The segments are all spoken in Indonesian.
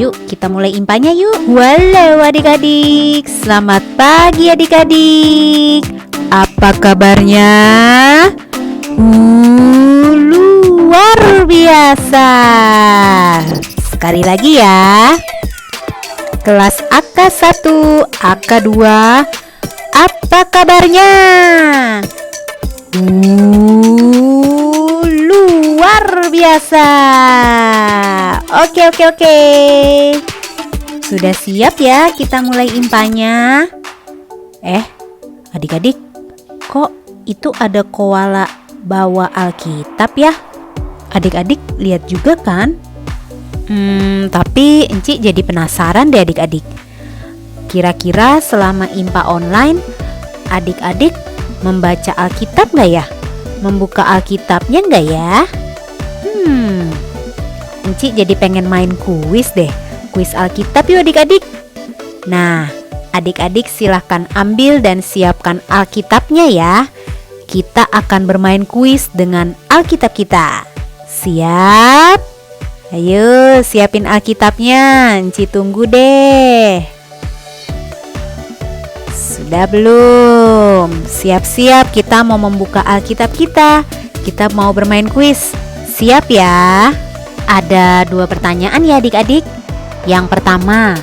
Yuk kita mulai impanya yuk. Walau adik-adik, selamat pagi adik-adik. Apa kabarnya? Luar biasa. Sekali lagi ya. Kelas AK1, AK2, apa kabarnya? Luar biasa. Oke. Sudah siap ya kita mulai impanya? Adik-adik, kok itu ada koala bawa Alkitab ya? Adik-adik lihat juga kan? Tapi Enci jadi penasaran deh adik-adik. Kira-kira selama impa online, adik-adik membaca Alkitab nggak ya? Membuka Alkitabnya nggak ya? Enci jadi pengen main kuis deh. Kuis Alkitab yuk adik-adik. Nah, adik-adik silahkan ambil dan siapkan Alkitabnya ya. Kita akan bermain kuis dengan Alkitab kita. Siap? Ayo siapin Alkitabnya, Enci tunggu deh. Sudah belum? Siap-siap kita mau membuka Alkitab kita. Kita mau bermain kuis. Siap ya? Ada 2 pertanyaan ya adik-adik. Yang pertama,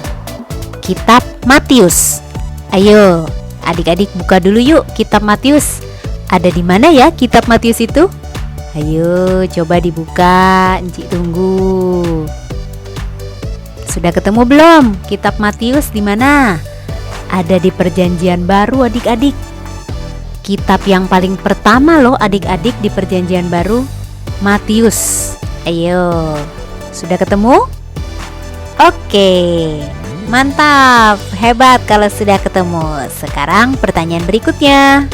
kitab Matius. Ayo adik-adik buka dulu yuk kitab Matius. Ada di mana ya kitab Matius itu? Ayo coba dibuka, Enci tunggu. Sudah ketemu belum kitab Matius di mana? Ada di Perjanjian Baru adik-adik. Kitab yang paling pertama loh adik-adik di Perjanjian Baru, Matius. Ayo, sudah ketemu? Oke, mantap, hebat kalau sudah ketemu. Sekarang pertanyaan berikutnya.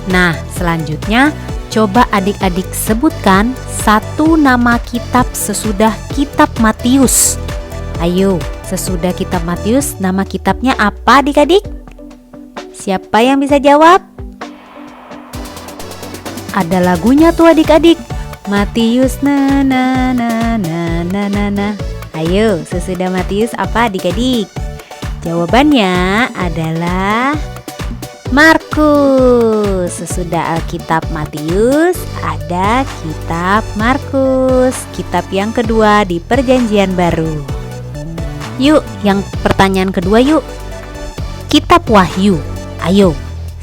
Nah, selanjutnya coba adik-adik sebutkan 1 nama kitab sesudah kitab Matius. Ayo, sesudah kitab Matius, nama kitabnya apa adik-adik? Siapa yang bisa jawab? Ada lagunya tuh adik-adik. Matius na na na na na na na. Ayo, sesudah Matius apa adik-adik? Jawabannya adalah Markus. Sesudah Alkitab Matius ada kitab Markus, kitab yang kedua di Perjanjian Baru. Yuk, yang pertanyaan kedua yuk. Kitab Wahyu. Ayo,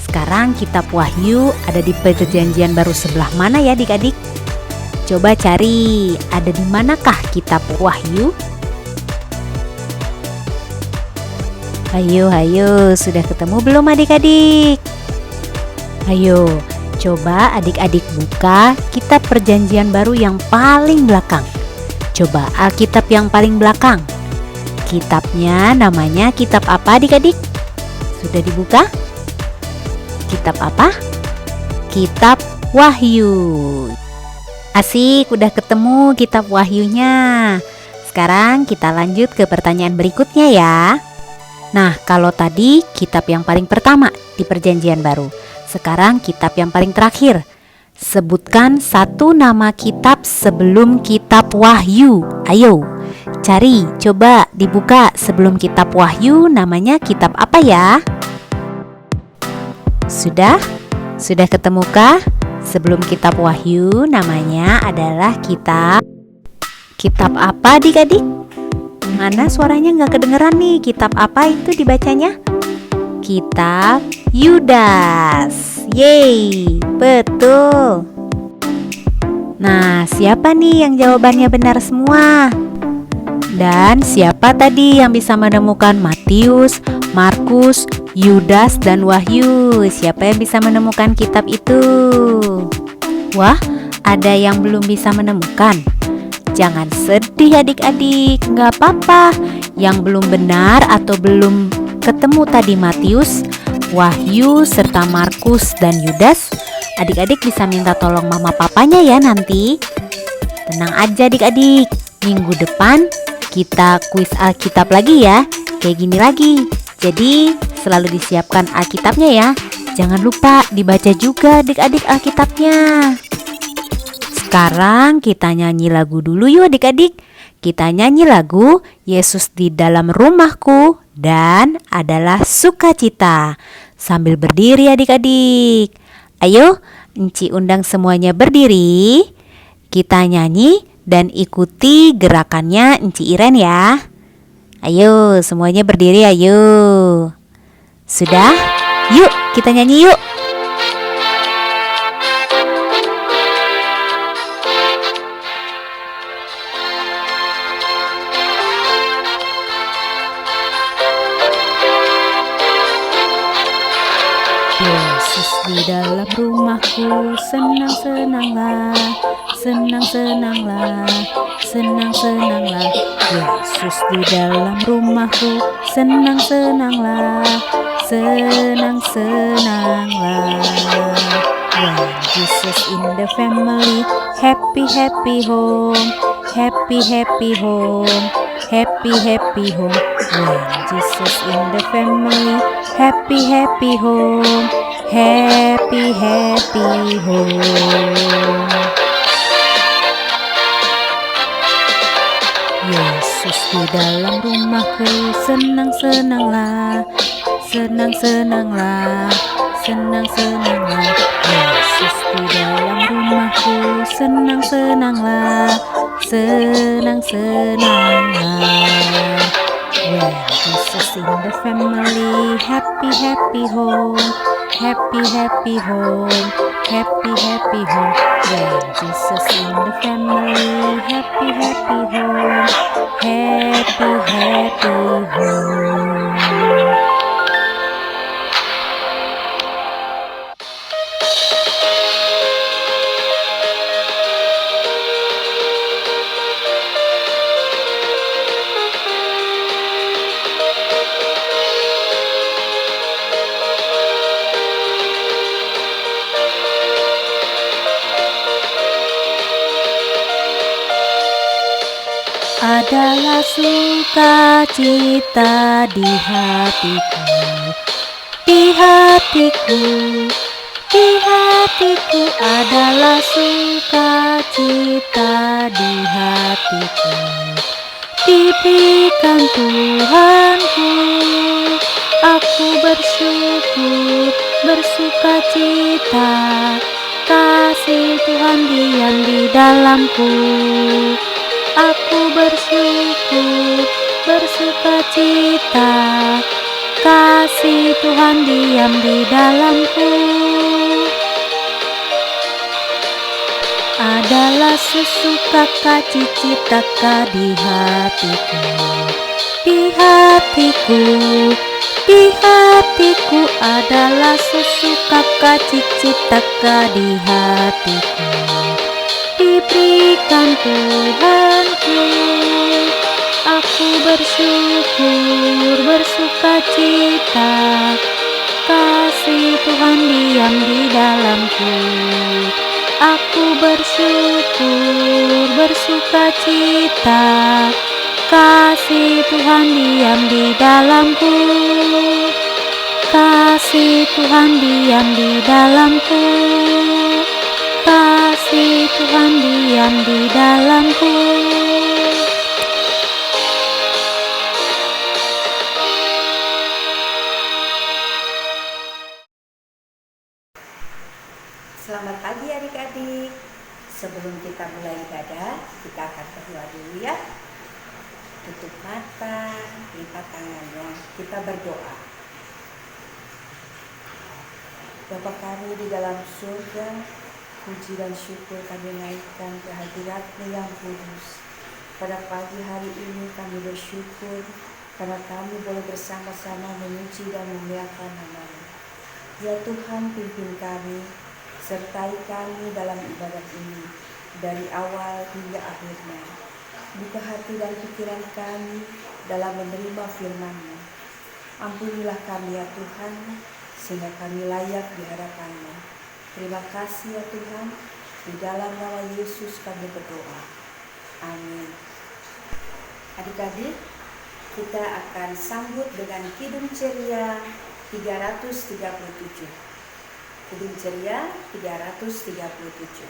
sekarang kitab Wahyu ada di Perjanjian Baru sebelah mana ya adik-adik? Coba cari, ada di manakah kitab Wahyu? Ayo, sudah ketemu belum adik-adik? Ayo, coba adik-adik buka kitab Perjanjian Baru yang paling belakang. Coba Alkitab yang paling belakang. Kitabnya namanya kitab apa adik-adik? Sudah dibuka? Kitab apa? Kitab Wahyu. Asik, udah ketemu kitab Wahyunya. Sekarang kita lanjut ke pertanyaan berikutnya ya. Nah, kalau tadi kitab yang paling pertama di Perjanjian Baru, sekarang kitab yang paling terakhir. Sebutkan 1 nama kitab sebelum kitab Wahyu. Ayo, cari, coba dibuka sebelum kitab Wahyu, namanya kitab apa ya? Sudah ketemukah? Sebelum kitab Wahyu namanya adalah kitab apa adik-adik? Mana suaranya nggak kedengeran nih? Kitab apa itu dibacanya? Kitab Yudas. Yeay, betul. Nah, siapa nih yang jawabannya benar semua? Dan siapa tadi yang bisa menemukan Matius, Markus, Yudas, dan Wahyu? Siapa yang bisa menemukan kitab itu? Wah, ada yang belum bisa menemukan. Jangan sedih adik-adik, nggak apa-apa. Yang belum benar atau belum ketemu tadi Matius, Wahyu, serta Markus dan Yudas, adik-adik bisa minta tolong mama papanya ya nanti. Tenang aja adik-adik, minggu depan kita kuis Alkitab lagi ya, kayak gini lagi. Jadi selalu disiapkan Alkitabnya ya. Jangan lupa dibaca juga adik-adik Alkitabnya. Sekarang kita nyanyi lagu dulu yuk adik-adik. Kita nyanyi lagu Yesus di dalam rumahku dan adalah sukacita. Sambil berdiri adik-adik. Ayo, Enci undang semuanya berdiri. Kita nyanyi dan ikuti gerakannya Enci Iren ya. Ayo, semuanya berdiri ayo. Sudah? Yuk, kita nyanyi yuk. Yesus di dalam rumahku, senang-senanglah, senang-senanglah, senang-senanglah. Yesus di dalam rumahku, senang-senanglah, senang-senanglah. When Jesus in the family, happy happy home, happy happy home, happy happy home. When Jesus in the family, happy happy home, happy happy home. Yesus di dalam rumahku, senang-senanglah, senang-senanglah, senang-senanglah. Yesus di dalam rumahku, senang-senanglah, senang-senanglah. When Jesus in the family, happy happy home, happy happy home, happy happy home. When Jesus in the family, happy happy home, happy happy home. Adalah sukacita di hatiku, di hatiku, di hatiku. Adalah sukacita di hatiku, diberikan Tuhanku. Aku bersyukur, bersukacita, kasih Tuhan diam di dalamku. Aku bersyukur, bersukacita, kasih Tuhan diam di dalamku. Adalah sesuka cita di hatiku, di hatiku, di hatiku. Adalah sesuka cita di hatiku, diberikan Tuhanku. Aku bersyukur, bersukacita, kasih Tuhan diam di dalamku. Aku bersyukur, bersukacita, kasih Tuhan diam di dalamku. Kasih Tuhan diam di dalamku, kasih Tuhan diam di dalamku. Selamat pagi adik-adik. Sebelum kita mulai ibadah, kita akan berdoa dulu ya. Tutup mata, lipat tangannya, kita berdoa. Bapa kami di dalam surga, puji dan syukur kami naikkan ke hadirat-Mu yang kudus. Pada pagi hari ini kami bersyukur karena kami boleh bersama-sama memuji dan memuliakan nama-Mu. Ya Tuhan, pimpin kami, sertai kami dalam ibadat ini, dari awal hingga akhirnya. Buka hati dan pikiran kami dalam menerima firman-Mu. Ampunilah kami ya Tuhan, sehingga kami layak di hadapan-Mu. Terima kasih ya Tuhan, di dalam nama Yesus kami berdoa. Amin. Adik-adik, kita akan sambut dengan Kidung Ceria 337. Kidung Ceria 337.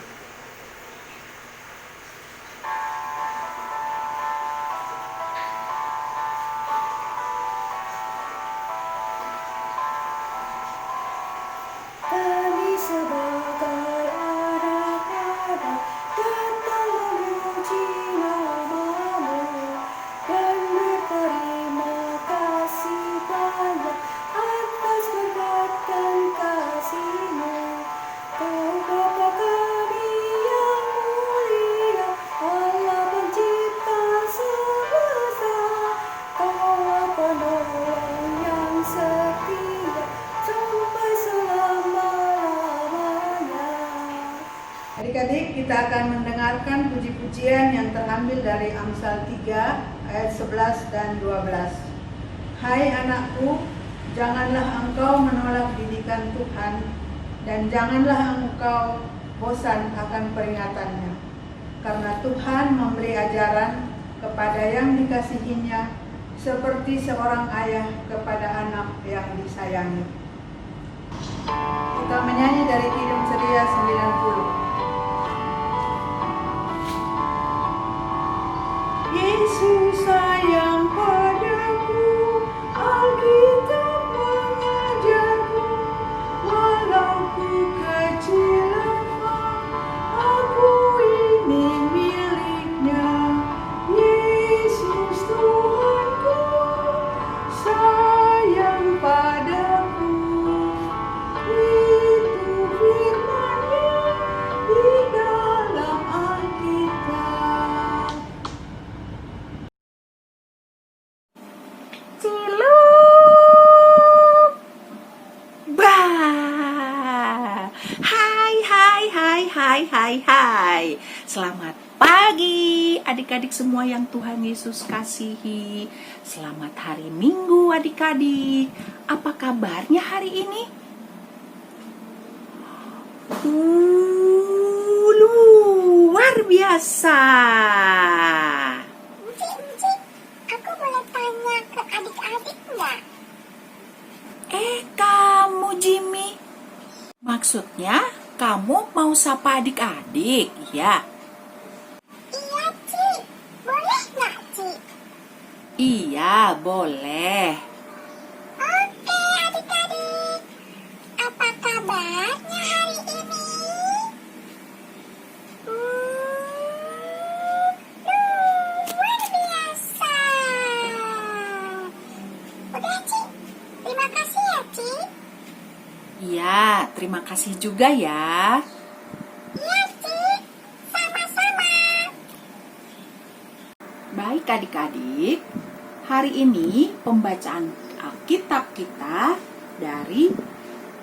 kita akan mendengarkan puji-pujian yang terambil dari Amsal 3 ayat 11 dan 12. Hai anakku, janganlah engkau menolak didikan Tuhan, dan janganlah engkau bosan akan peringatannya. Karena Tuhan memberi ajaran kepada yang dikasihinya, seperti seorang ayah kepada anak yang disayangi. Kita menyanyi dari Kidung Ceria 90. Yesus sayang padaku, Alkitab mengajarku, walau ku kecil lemah, aku ini miliknya. Yesus Tuhanku sayang padaku, itu firman-Nya di dalam Alkitab. Ciluk. Bah. Hai. Selamat pagi adik-adik semua yang Tuhan Yesus kasihi. Selamat hari Minggu adik-adik. Apa kabarnya hari ini? Luar biasa. Aku boleh tanya ke adik-adik nggak? Kamu Jimmy. Maksudnya kamu mau sapa adik-adik, ya? Iya, Ci. Boleh nggak, Ci? Iya, boleh. Oke, adik-adik. Apa kabarnya hari ini? Luar biasa. Udah, Ci. Terima kasih ya, Ci. Iya, terima kasih juga ya. Iya, Ci. Sama-sama. Baik adik-adik, hari ini pembacaan Alkitab kita dari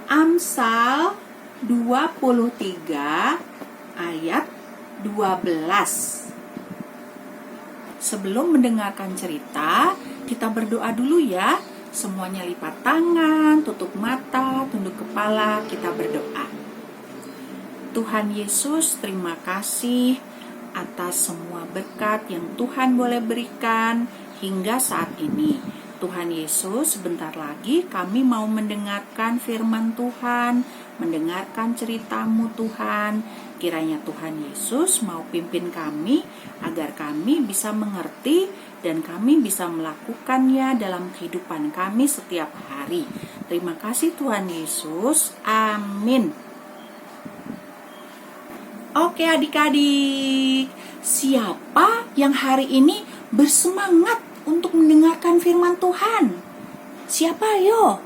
Amsal 23 ayat 12. Sebelum mendengarkan cerita, kita berdoa dulu ya. Semuanya lipat tangan, tutup mata, tunduk kepala, kita berdoa. Tuhan Yesus, terima kasih atas semua berkat yang Tuhan boleh berikan hingga saat ini. Tuhan Yesus, sebentar lagi kami mau mendengarkan firman Tuhan, mendengarkan cerita-Mu Tuhan. Kiranya Tuhan Yesus mau pimpin kami agar kami bisa mengerti dan kami bisa melakukannya dalam kehidupan kami setiap hari. Terima kasih Tuhan Yesus. Amin. Oke adik-adik, siapa yang hari ini bersemangat untuk mendengarkan firman Tuhan? Siapa ayo?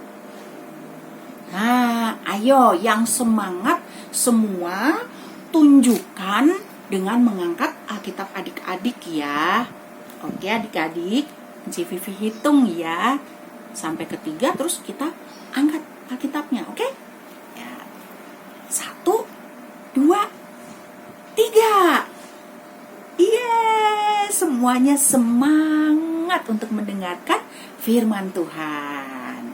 Nah, ayo yang semangat semua tunjukkan dengan mengangkat Alkitab adik-adik ya. Oke adik-adik, Ci Vivi hitung ya. Sampai ketiga terus kita angkat Alkitabnya, oke? Ya. 1, 2, 3. Semuanya semangat untuk mendengarkan firman Tuhan.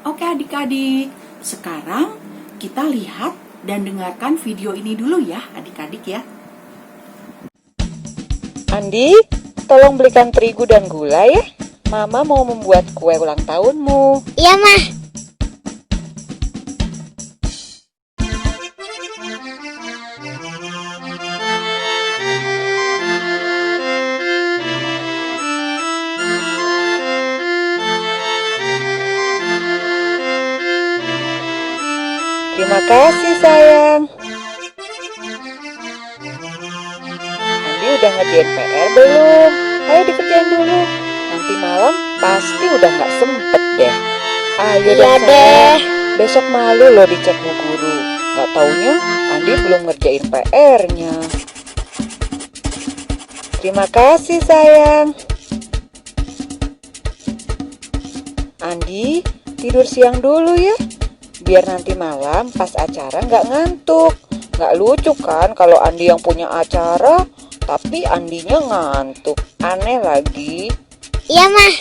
Oke adik-adik, sekarang kita lihat dan dengarkan video ini dulu ya adik-adik ya. Andi, tolong belikan terigu dan gula ya. Mama mau membuat kue ulang tahunmu. Iya, Mah. Terima kasih sayang. Andi udah ngerjain PR belum? Ayo dikerjain dulu. Nanti malam pasti udah gak sempet deh. Ayo Iya deh sayang. Besok malu loh dicek bu guru. Gak taunya Andi belum ngerjain PR-nya. Terima kasih sayang. Andi, tidur siang dulu ya. biar nanti malam pas acara nggak ngantuk. Nggak lucu kan kalau Andi yang punya acara, tapi Andinya ngantuk. Aneh lagi. Iya, Mah.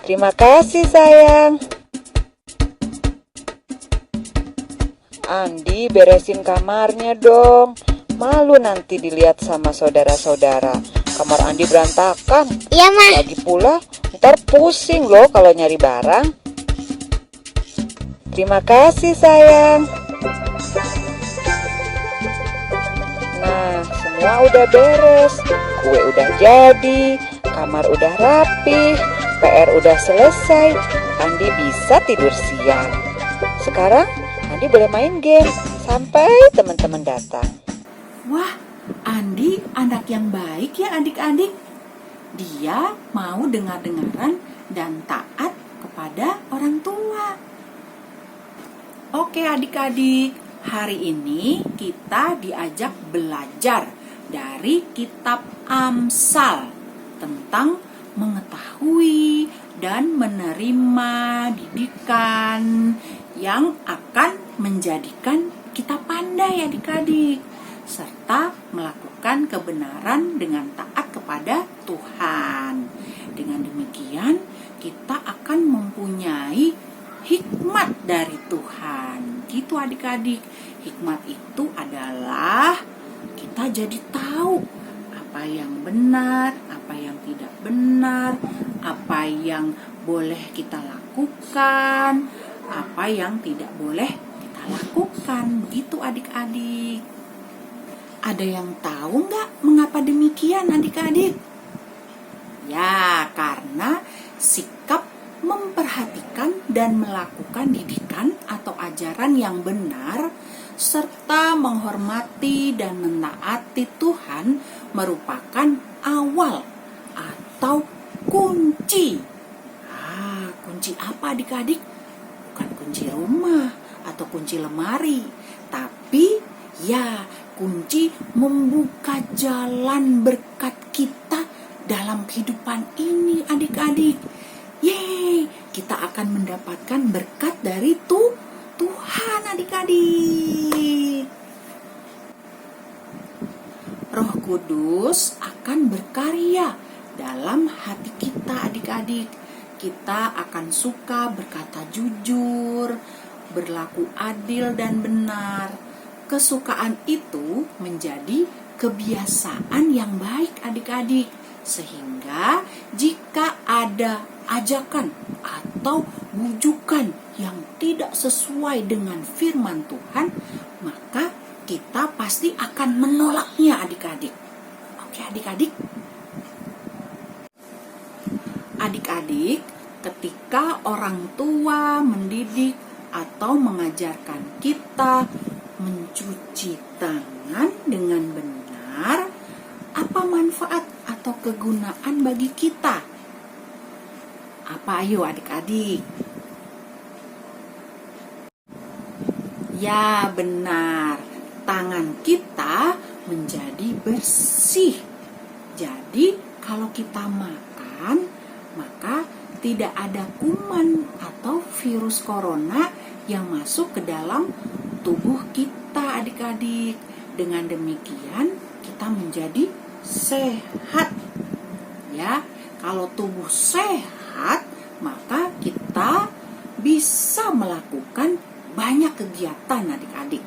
Terima kasih sayang. Andi beresin kamarnya dong. Malu nanti dilihat sama saudara-saudara. Kamar Andi berantakan. Iya, Mah. Lagi pula ntar pusing loh kalau nyari barang. Terima kasih sayang. Nah, semua udah beres. Kue udah jadi, kamar udah rapi, PR udah selesai. Andi bisa tidur siang. Sekarang Andi boleh main game sampai teman-teman datang. Wah, Andi anak yang baik ya adik-adik. Dia mau dengar-dengaran dan taat kepada orang tua. Oke adik-adik, hari ini kita diajak belajar dari kitab Amsal tentang mengetahui dan menerima didikan yang akan menjadikan kita pandai adik-adik, serta melakukan kebenaran dengan taat kepada Tuhan. Dengan demikian, kita akan mempunyai hikmat dari Tuhan. Gitu adik-adik. Hikmat itu adalah kita jadi tahu apa yang benar, apa yang tidak benar, apa yang boleh kita lakukan, apa yang tidak boleh kita lakukan. Begitu adik-adik. Ada yang tahu nggak mengapa demikian adik-adik? Ya, karena sikap memperhatikan dan melakukan didikan atau ajaran yang benar serta menghormati dan menaati Tuhan merupakan awal atau kunci. Kunci apa adik-adik? Bukan kunci rumah atau kunci lemari, tapi ya kunci membuka jalan berkat kita dalam kehidupan ini adik-adik. Yeay, kita akan mendapatkan berkat dari Tuhan adik-adik. Roh Kudus akan berkarya dalam hati kita adik-adik. Kita akan suka berkata jujur, berlaku adil dan benar. Kesukaan itu menjadi kebiasaan yang baik adik-adik. Sehingga jika ada ajakan atau bujukan yang tidak sesuai dengan firman Tuhan, maka kita pasti akan menolaknya adik-adik. Oke adik-adik? Adik-adik, ketika orang tua mendidik atau mengajarkan kita mencuci tangan dengan benar, apa manfaat atau kegunaan bagi kita? Apa ayo adik-adik? Ya benar, tangan kita menjadi bersih. Jadi kalau kita makan, maka tidak ada kuman atau virus corona yang masuk ke dalam tubuh kita adik-adik. Dengan demikian kita menjadi sehat. Ya, kalau tubuh sehat, maka kita bisa melakukan banyak kegiatan adik-adik.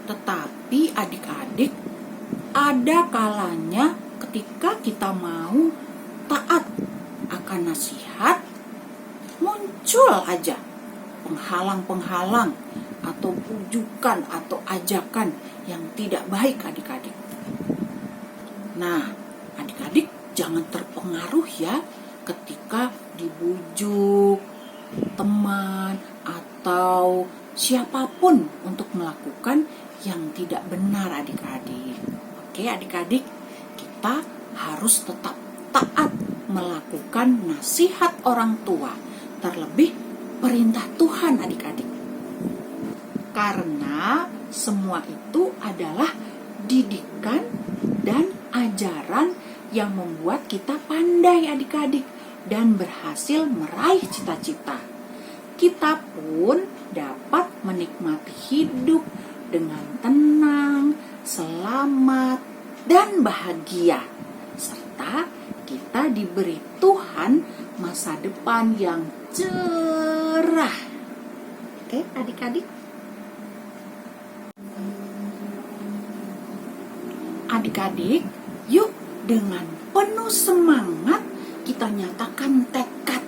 Tetapi adik-adik, ada kalanya ketika kita mau taat akan nasihat, muncul aja penghalang-penghalang atau bujukan atau ajakan yang tidak baik adik-adik. Nah, adik-adik jangan terpengaruh ya ketika dibujuk teman atau siapapun untuk melakukan yang tidak benar adik-adik. Oke adik-adik, kita harus tetap taat melakukan nasihat orang tua, terlebih perintah Tuhan adik-adik. Karena semua itu adalah didikan dan ajaran yang membuat kita pandai adik-adik dan berhasil meraih cita-cita. Kita pun dapat menikmati hidup dengan tenang, selamat, dan bahagia. Serta kita diberi Tuhan masa depan yang cerah. Oke adik-adik? Adik-adik, yuk dengan penuh semangat kita nyatakan tekad.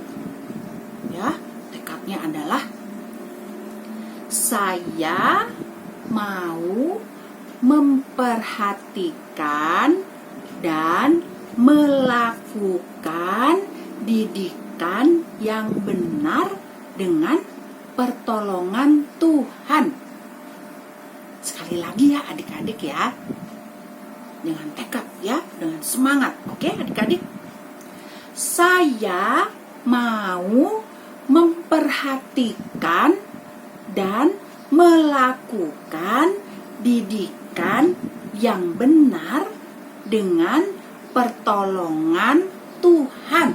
Ya, tekadnya adalah saya mau memperhatikan dan melakukan didikan yang benar dengan pertolongan Tuhan. Sekali lagi ya adik-adik ya. Dengan tekad ya, dengan semangat. Oke adik-adik? Saya mau memperhatikan dan melakukan didikan yang benar dengan pertolongan Tuhan.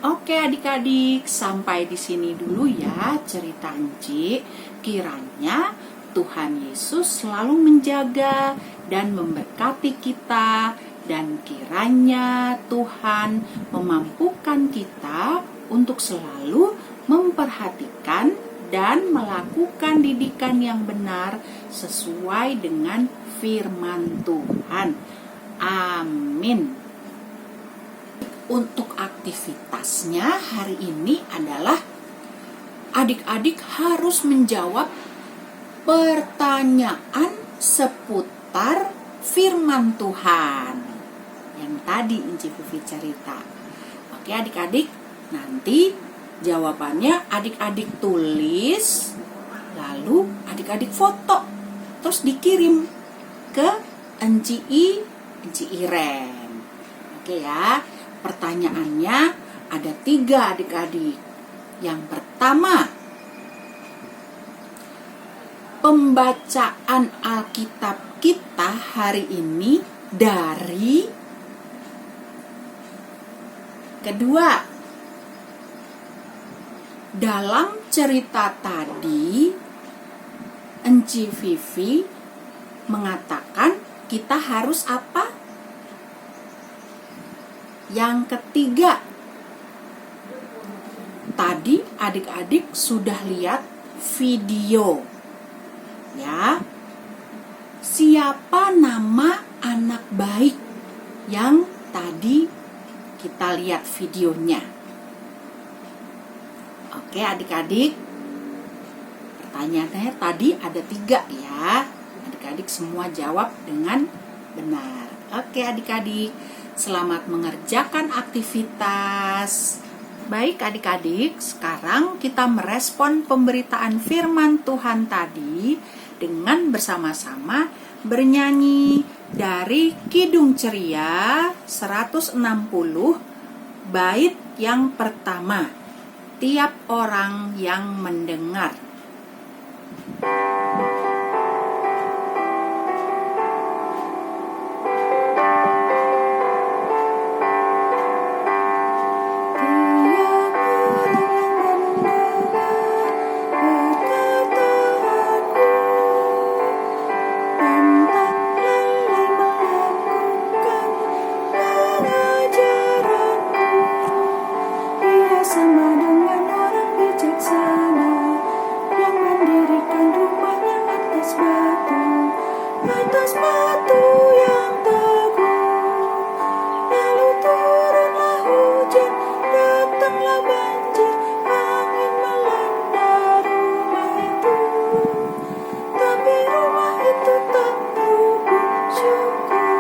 Oke adik-adik, sampai di sini dulu ya cerita Enci. Kiranya Tuhan Yesus selalu menjaga dan memberkati kita, dan kiranya Tuhan memampukan kita untuk selalu memperhatikan dan melakukan didikan yang benar sesuai dengan firman Tuhan. Amin. Untuk aktivitasnya hari ini adalah adik-adik harus menjawab pertanyaan seputar firman Tuhan yang tadi Enci Vivi cerita. Oke adik-adik, nanti jawabannya adik-adik tulis, lalu adik-adik foto, terus dikirim ke Enci Iren. Oke ya, pertanyaannya ada 3 adik-adik. Yang pertama, pembacaan Alkitab kita hari ini dari. Kedua, dalam cerita tadi Enci Vivi mengatakan kita harus apa? Yang ketiga, tadi adik-adik sudah lihat video. Ya, siapa nama anak baik yang tadi kita lihat videonya? Oke adik-adik, pertanyaannya tadi ada 3 ya. Adik-adik semua jawab dengan benar. Oke adik-adik, selamat mengerjakan aktivitas. Baik adik-adik, sekarang kita merespon pemberitaan firman Tuhan tadi dengan bersama-sama bernyanyi dari Kidung Ceria 160 bait yang pertama, tiap orang yang mendengar. Datanglah Bila banjir angin melanda rumah itu, tapi rumah itu tak luput syukur.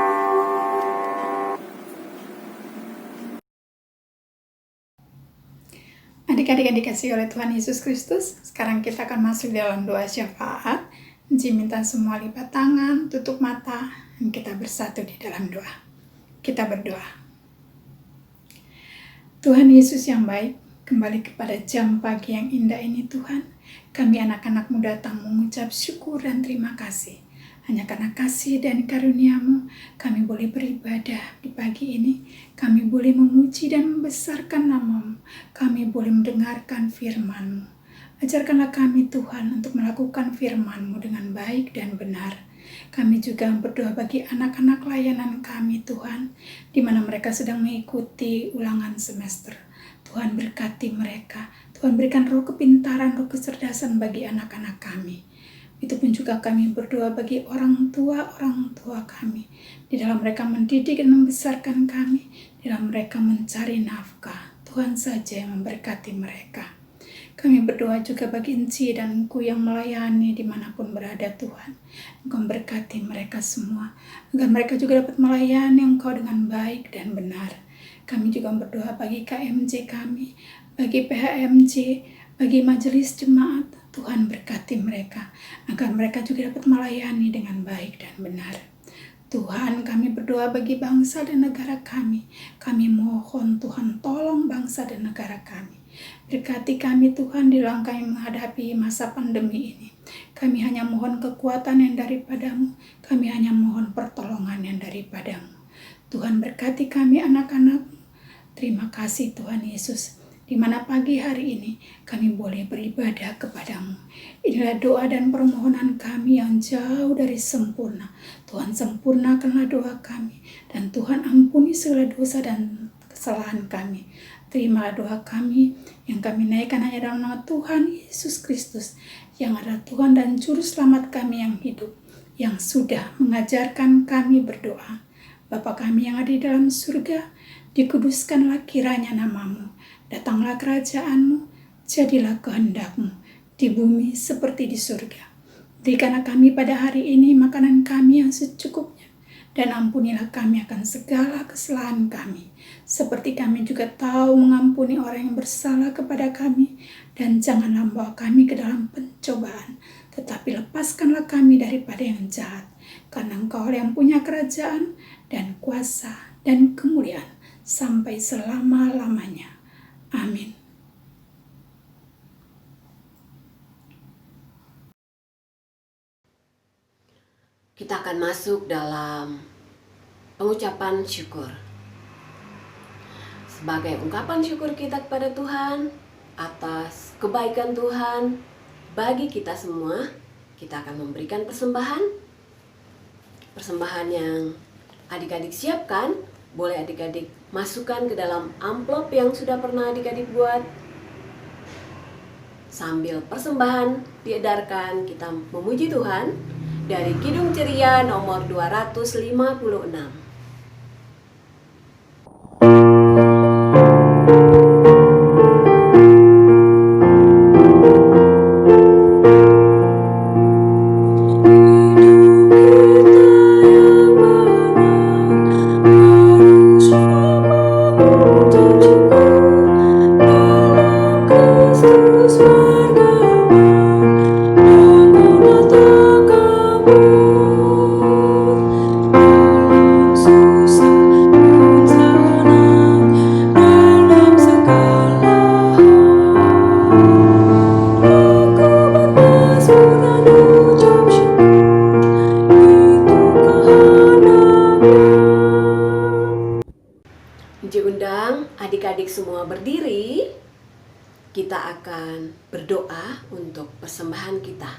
Adik-adik yang dikasihi oleh Tuhan Yesus Kristus, sekarang kita akan masuk dalam doa syafaat. Ji minta semua lipat tangan, tutup mata, dan kita bersatu di dalam doa. Kita berdoa. Tuhan Yesus yang baik, kembali kepada jam pagi yang indah ini Tuhan. Kami anak-anak-Mu datang mengucap syukur dan terima kasih. Hanya karena kasih dan karunia-Mu, kami boleh beribadah di pagi ini. Kami boleh memuji dan membesarkan nama-Mu. Kami boleh mendengarkan firman-Mu. Ajarkanlah kami Tuhan untuk melakukan firman-Mu dengan baik dan benar. Kami juga berdoa bagi anak-anak layanan kami Tuhan, di mana mereka sedang mengikuti ulangan semester. Tuhan berkati mereka. Tuhan berikan roh kepintaran, roh kecerdasan bagi anak-anak kami. Itu pun juga kami berdoa bagi orang tua kami. Di dalam mereka mendidik dan membesarkan kami. Di dalam mereka mencari nafkah. Tuhan saja yang memberkati mereka. Kami berdoa juga bagi Enci dan Engku yang melayani dimanapun berada Tuhan. Engkau memberkati mereka semua. Agar mereka juga dapat melayani Engkau dengan baik dan benar. Kami juga berdoa bagi KMJ kami. Bagi PHMJ. Bagi majelis jemaat. Tuhan berkati mereka, agar mereka juga dapat melayani dengan baik dan benar. Tuhan, kami berdoa bagi bangsa dan negara kami. Kami mohon Tuhan tolong bangsa dan negara kami. Berkati kami Tuhan di dalam kami menghadapi masa pandemi ini. Kami hanya mohon kekuatan yang daripada-Mu. Kami hanya mohon pertolongan yang daripada-Mu. Tuhan berkati kami anak-anak-Mu. Terima kasih Tuhan Yesus. Di mana pagi hari ini kami boleh beribadah kepada-Mu. Inilah doa dan permohonan kami yang jauh dari sempurna. Tuhan sempurnakanlah doa kami. Dan Tuhan ampuni segala dosa dan kesalahan kami. Terimalah doa kami yang kami naikkan hanya dalam nama Tuhan Yesus Kristus. Yang adalah Tuhan dan Juru Selamat kami yang hidup. Yang sudah mengajarkan kami berdoa. Bapa kami yang ada di dalam surga, dikuduskanlah kiranya nama-Mu. Datanglah kerajaan-Mu, jadilah kehendak-Mu, di bumi seperti di surga. Berikanlah kami pada hari ini makanan kami yang secukupnya, dan ampunilah kami akan segala kesalahan kami, seperti kami juga tahu mengampuni orang yang bersalah kepada kami, dan janganlah membawa kami ke dalam pencobaan, tetapi lepaskanlah kami daripada yang jahat, karena Engkau yang punya kerajaan, dan kuasa, dan kemuliaan, sampai selama-lamanya. Amin. Kita akan masuk dalam pengucapan syukur. Sebagai ungkapan syukur kita kepada Tuhan atas kebaikan Tuhan bagi kita semua, kita akan memberikan persembahan. Persembahan yang adik-adik siapkan, boleh adik-adik masukkan ke dalam amplop yang sudah pernah adik-adik buat. Sambil persembahan diedarkan, kita memuji Tuhan dari Kidung Ceria nomor 256. Adik-adik semua berdiri, kita akan berdoa untuk persembahan kita.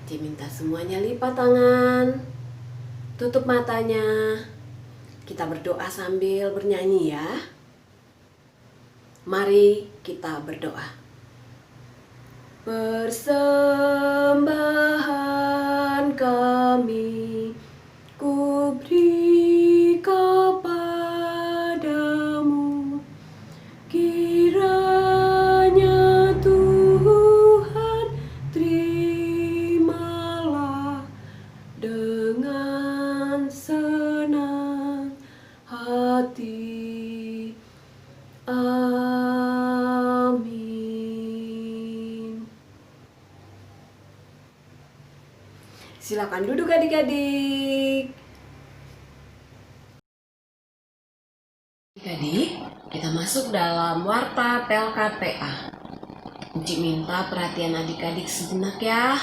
Diminta semuanya lipat tangan, tutup matanya. Kita berdoa sambil bernyanyi ya. Mari kita berdoa. Persembahan kami ku beri kepadamu, Silakan duduk adik-adik. Adik-adik, kita masuk dalam warta PLKPA. Uci minta perhatian adik-adik sejenak ya.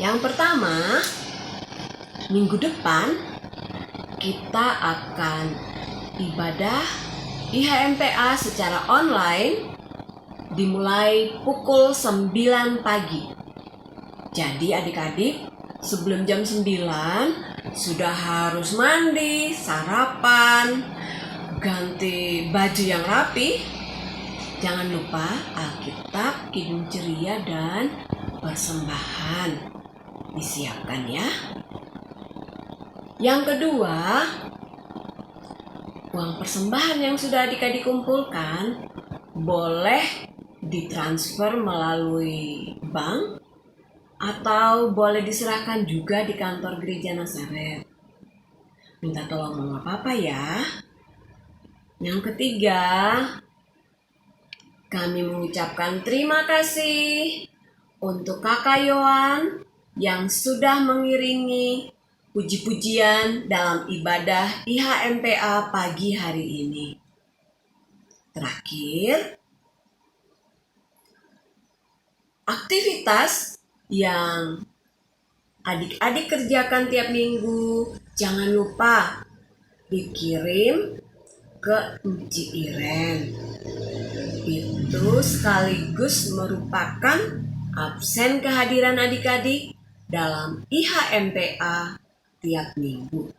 Yang pertama, minggu depan kita akan ibadah IHMPA secara online dimulai pukul 9 pagi. Jadi adik-adik, sebelum jam 9 sudah harus mandi, sarapan, ganti baju yang rapi. Jangan lupa Alkitab, Kidung Ceria, dan persembahan disiapkan ya. Yang kedua, uang persembahan yang sudah adik-adik kumpulkan boleh ditransfer melalui bank atau boleh diserahkan juga di kantor gereja Nazaret. Minta tolong mama papa ya. Yang ketiga, kami mengucapkan terima kasih untuk Kakak Yohan yang sudah mengiringi puji-pujian dalam ibadah IHMPA pagi hari ini. Terakhir, aktivitas yang adik-adik kerjakan tiap minggu jangan lupa dikirim ke Uci Iren. Itu sekaligus merupakan absen kehadiran adik-adik dalam IHMPA tiap minggu.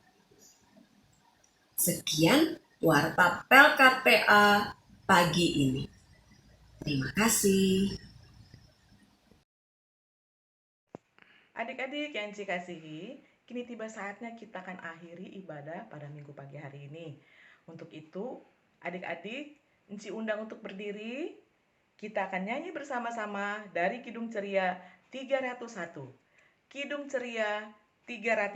Sekian warta PLKPA pagi ini. Terima kasih. Adik-adik yang Ci kasihi, kini tiba saatnya kita akan akhiri ibadah pada minggu pagi hari ini. Untuk itu, adik-adik, Ci undang untuk berdiri. Kita akan nyanyi bersama-sama dari Kidung Ceria 301. Kidung Ceria 301,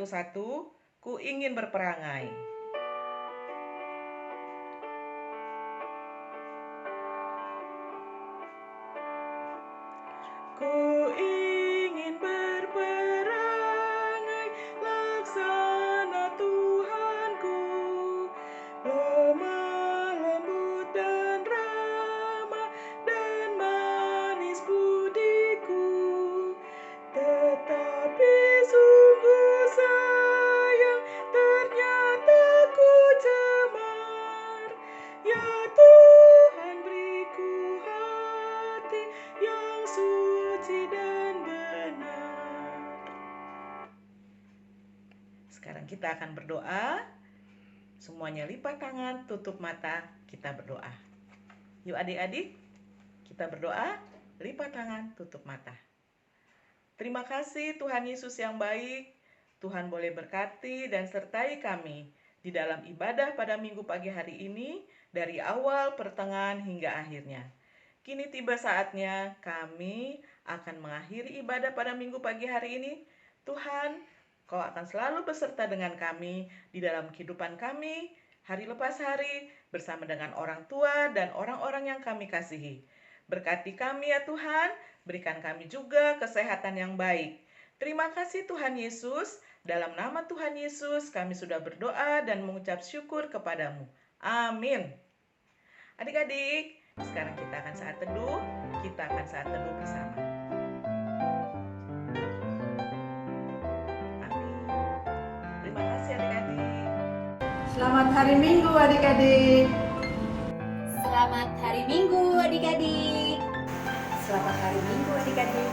Ku ingin berperangai. Ku ingin berperangai, laksana Tuhanku, lemah lembut dan ramah dan manis budiku, tetapi sungguh sayang ternyata ku cemar. Ya Tuhan, beriku hati yang suci dan benar. Sekarang kita akan berdoa. Semuanya lipat tangan, tutup mata, kita berdoa. Yuk adik-adik, kita berdoa, lipat tangan, tutup mata. Terima kasih Tuhan Yesus yang baik. Tuhan boleh berkati dan sertai kami di dalam ibadah pada minggu pagi hari ini, dari awal, pertengahan, hingga akhirnya. Kini tiba saatnya kami akan mengakhiri ibadah pada minggu pagi hari ini. Tuhan, Kau akan selalu beserta dengan kami di dalam kehidupan kami, hari lepas hari, bersama dengan orang tua dan orang-orang yang kami kasihi. Berkati kami ya Tuhan, berikan kami juga kesehatan yang baik. Terima kasih Tuhan Yesus, dalam nama Tuhan Yesus kami sudah berdoa dan mengucap syukur kepadamu. Amin. Adik-adik, sekarang kita akan saat teduh bersama. Terima kasih adik-adik. Selamat hari Minggu adik-adik. Selamat hari Minggu adik-adik. Selamat hari Minggu adik-adik.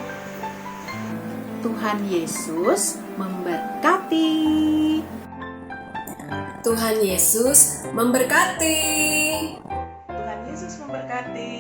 Tuhan Yesus memberkati. Tuhan Yesus memberkati. Tuhan Yesus memberkati.